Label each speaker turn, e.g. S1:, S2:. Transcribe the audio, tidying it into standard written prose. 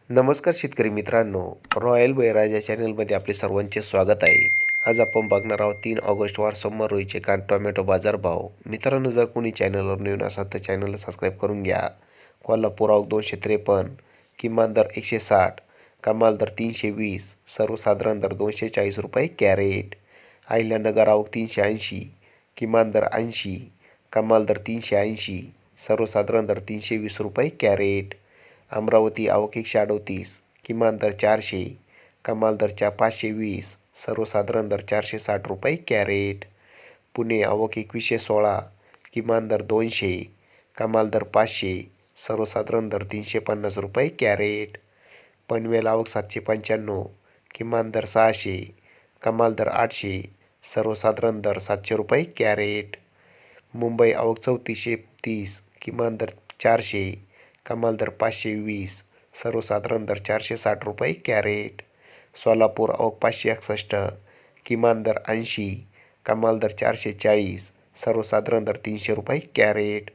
S1: नमस्कार शेतकरी मित्रांनो, रॉयल बळीराजा चॅनलमध्ये आपले सर्वांचे स्वागत आहे. आज आपण बघणार आहोत 3 ऑगस्ट सोमवार रोजीचे टोमॅटो बाजारभाव. मित्रांनो, जर कोणी चॅनलवर नवीन असाल तर चॅनलला सबस्क्राईब करून घ्या. कोल्हापूर आवक 253, किमान दर 160, कमाल दर 320, सर्वसाधारण दर 240 रुपये कॅरेट. अहिल्यानगर आवक 380, किमान दर 80, कमाल दर 380, सर्वसाधारण दर 320 रुपये कॅरेट. अमरावती आवक 138, किमान दर 400, कमाल दर 520, सर्वसाधारण दर 460 रुपये कॅरेट. पुणे आवक 2116, किमान दर 200, कमाल दर 500, सर्वसाधारण दर 350 रुपये कॅरेट. पनवेल आवक 795, किमान दर 600, कमाल दर 800, सर्वसाधारण दर 700 रुपये कॅरेट. मुंबई आवक 3430, किमान दर 400, कमाल दर 520, सर्वसाधारण दर 460 रुपये कॅरेट. सोलापूर आवक 561, किमान दर 80, कमाल दर 440, सर्वसाधारण दर 300 रुपये कॅरेट.